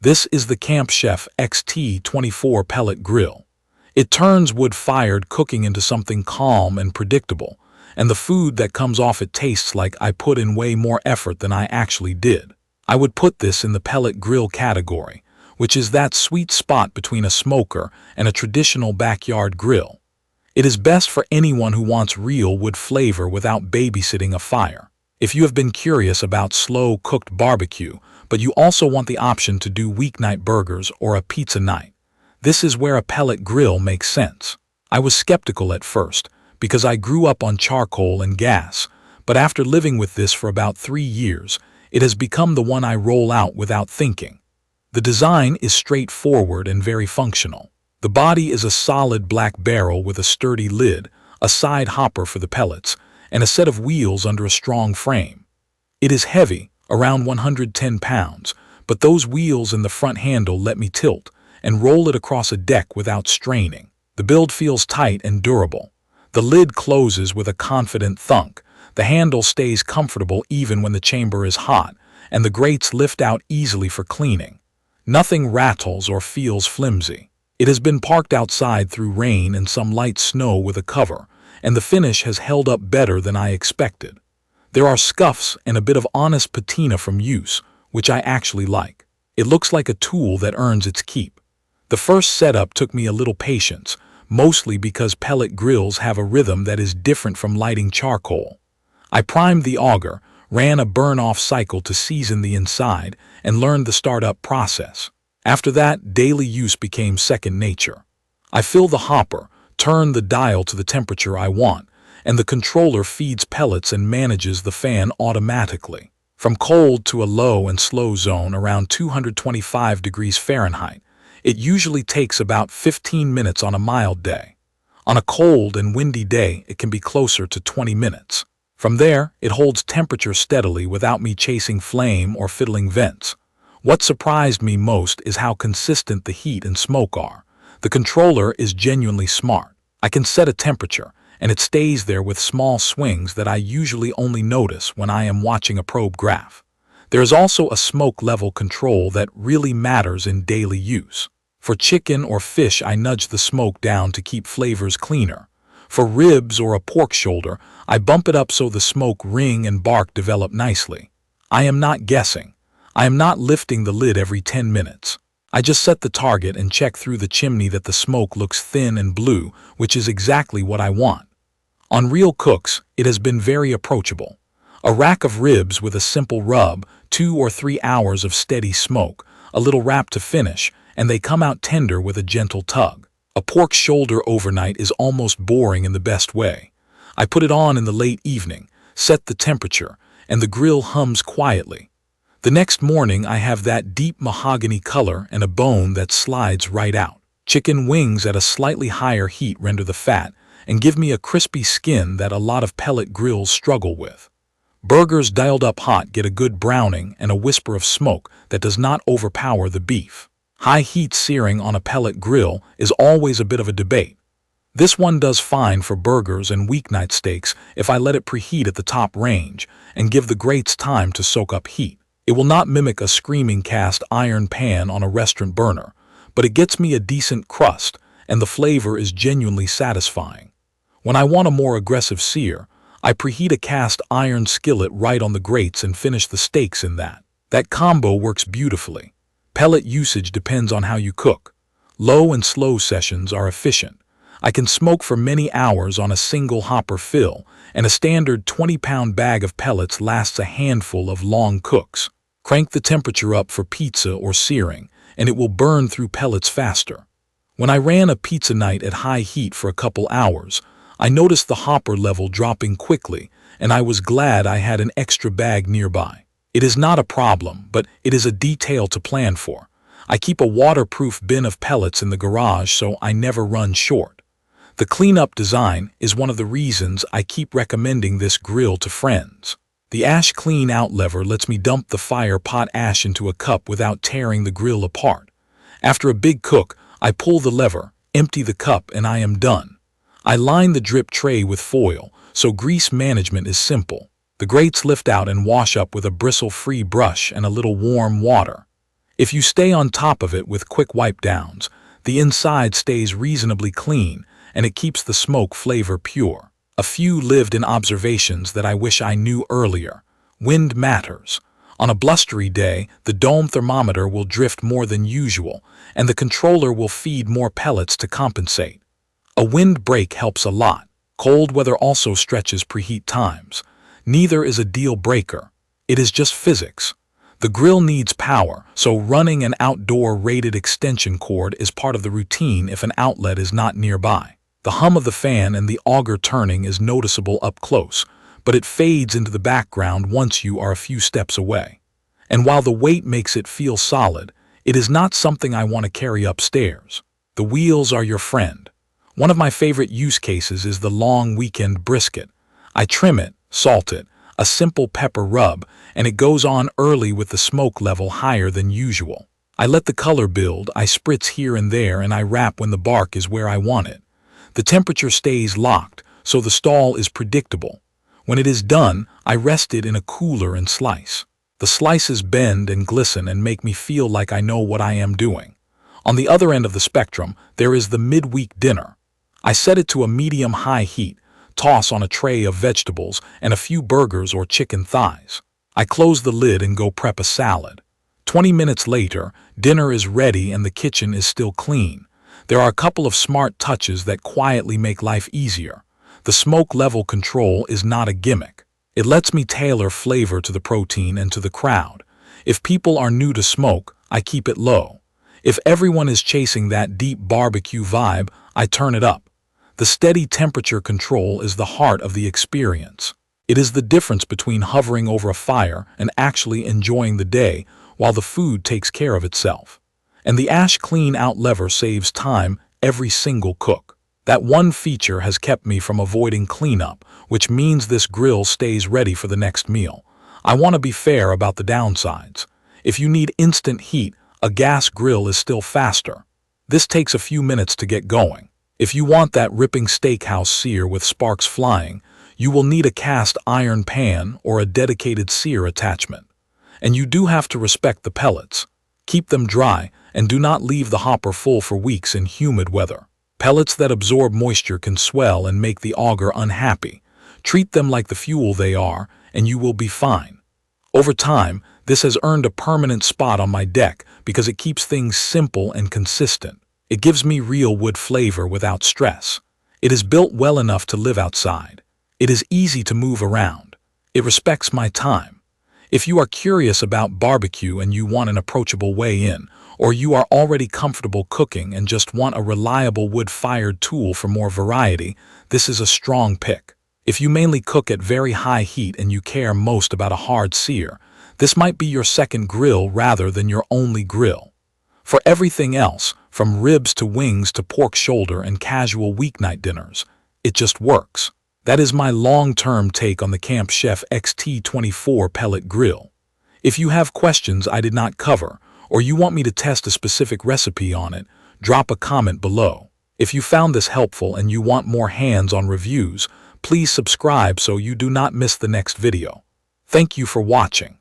This is the Camp Chef XT24 Pellet Grill. It turns wood-fired cooking into something calm and predictable, and the food that comes off it tastes like I put in way more effort than I actually did. I would put this in the pellet grill category, which is that sweet spot between a smoker and a traditional backyard grill. It is best for anyone who wants real wood flavor without babysitting a fire. If you have been curious about slow-cooked barbecue, but you also want the option to do weeknight burgers or a pizza night, this is where a pellet grill makes sense. I was skeptical at first, because I grew up on charcoal and gas, but after living with this for about 3 years, it has become the one I roll out without thinking. The design is straightforward and very functional. The body is a solid black barrel with a sturdy lid, a side hopper for the pellets, and a set of wheels under a strong frame. It is heavy, around 110 pounds, but those wheels in the front handle let me tilt and roll it across a deck without straining. The build feels tight and durable. The lid closes with a confident thunk, the handle stays comfortable even when the chamber is hot, and the grates lift out easily for cleaning. Nothing rattles or feels flimsy. It has been parked outside through rain and some light snow with a cover, and the finish has held up better than I expected. There are scuffs and a bit of honest patina from use, which I actually like. It looks like a tool that earns its keep. The first setup took me a little patience, mostly because pellet grills have a rhythm that is different from lighting charcoal. I primed the auger, ran a burn-off cycle to season the inside, and learned the startup process. After that, daily use became second nature. I fill the hopper, turn the dial to the temperature I want, and the controller feeds pellets and manages the fan automatically. From cold to a low and slow zone around 225 degrees Fahrenheit, it usually takes about 15 minutes on a mild day. On a cold and windy day, it can be closer to 20 minutes. From there, it holds temperature steadily without me chasing flame or fiddling vents. What surprised me most is how consistent the heat and smoke are. The controller is genuinely smart. I can set a temperature, and it stays there with small swings that I usually only notice when I am watching a probe graph. There is also a smoke level control that really matters in daily use. For chicken or fish, I nudge the smoke down to keep flavors cleaner. For ribs or a pork shoulder, I bump it up so the smoke ring and bark develop nicely. I am not guessing. I am not lifting the lid every 10 minutes. I just set the target and check through the chimney that the smoke looks thin and blue, which is exactly what I want. On real cooks, it has been very approachable. A rack of ribs with a simple rub, 2 or 3 hours of steady smoke, a little wrap to finish, and they come out tender with a gentle tug. A pork shoulder overnight is almost boring in the best way. I put it on in the late evening, set the temperature, and the grill hums quietly. The next morning I have that deep mahogany color and a bone that slides right out. Chicken wings at a slightly higher heat render the fat and give me a crispy skin that a lot of pellet grills struggle with. Burgers dialed up hot get a good browning and a whisper of smoke that does not overpower the beef. High heat searing on a pellet grill is always a bit of a debate. This one does fine for burgers and weeknight steaks if I let it preheat at the top range and give the grates time to soak up heat. It will not mimic a screaming cast iron pan on a restaurant burner, but it gets me a decent crust and the flavor is genuinely satisfying. When I want a more aggressive sear, I preheat a cast iron skillet right on the grates and finish the steaks in that. That combo works beautifully. Pellet usage depends on how you cook. Low and slow sessions are efficient. I can smoke for many hours on a single hopper fill, and a standard 20-pound bag of pellets lasts a handful of long cooks. Crank the temperature up for pizza or searing, and it will burn through pellets faster. When I ran a pizza night at high heat for a couple hours, I noticed the hopper level dropping quickly, and I was glad I had an extra bag nearby. It is not a problem, but it is a detail to plan for. I keep a waterproof bin of pellets in the garage so I never run short. The cleanup design is one of the reasons I keep recommending this grill to friends. The Ash-Cleanout lever lets me dump the fire pot ash into a cup without tearing the grill apart. After a big cook, I pull the lever, empty the cup, and I am done. I line the drip tray with foil, so grease management is simple. The grates lift out and wash up with a bristle-free brush and a little warm water. If you stay on top of it with quick wipe downs, the inside stays reasonably clean and it keeps the smoke flavor pure. A few lived-in observations that I wish I knew earlier. Wind matters. On a blustery day, the dome thermometer will drift more than usual, and the controller will feed more pellets to compensate. A wind break helps a lot. Cold weather also stretches preheat times. Neither is a deal breaker. It is just physics. The grill needs power, so running an outdoor rated extension cord is part of the routine if an outlet is not nearby. The hum of the fan and the auger turning is noticeable up close, but it fades into the background once you are a few steps away. And while the weight makes it feel solid, it is not something I want to carry upstairs. The wheels are your friend. One of my favorite use cases is the long weekend brisket. I trim it, salt it, a simple pepper rub, and it goes on early with the smoke level higher than usual. I let the color build, I spritz here and there, and I wrap when the bark is where I want it. The temperature stays locked, so the stall is predictable. When it is done, I rest it in a cooler and slice. The slices bend and glisten and make me feel like I know what I am doing. On the other end of the spectrum, there is the midweek dinner. I set it to a medium-high heat, toss on a tray of vegetables and a few burgers or chicken thighs. I close the lid and go prep a salad. 20 minutes later, dinner is ready and the kitchen is still clean. There are a couple of smart touches that quietly make life easier. The smoke level control is not a gimmick. It lets me tailor flavor to the protein and to the crowd. If people are new to smoke, I keep it low. If everyone is chasing that deep barbecue vibe, I turn it up. The steady temperature control is the heart of the experience. It is the difference between hovering over a fire and actually enjoying the day while the food takes care of itself. And the Ash-Cleanout lever saves time every single cook. That one feature has kept me from avoiding cleanup, which means this grill stays ready for the next meal. I want to be fair about the downsides. If you need instant heat, a gas grill is still faster. This takes a few minutes to get going. If you want that ripping steakhouse sear with sparks flying, you will need a cast iron pan or a dedicated sear attachment. And you do have to respect the pellets. Keep them dry and do not leave the hopper full for weeks in humid weather. Pellets that absorb moisture can swell and make the auger unhappy. Treat them like the fuel they are, and you will be fine. Over time, this has earned a permanent spot on my deck because it keeps things simple and consistent. It gives me real wood flavor without stress. It is built well enough to live outside. It is easy to move around. It respects my time. If you are curious about barbecue and you want an approachable way in, or you are already comfortable cooking and just want a reliable wood-fired tool for more variety, this is a strong pick. If you mainly cook at very high heat and you care most about a hard sear, this might be your second grill rather than your only grill. For everything else, from ribs to wings to pork shoulder and casual weeknight dinners, it just works. That is my long-term take on the Camp Chef XT24 Pellet Grill. If you have questions I did not cover, or you want me to test a specific recipe on it, drop a comment below. If you found this helpful and you want more hands-on reviews, please subscribe so you do not miss the next video. Thank you for watching.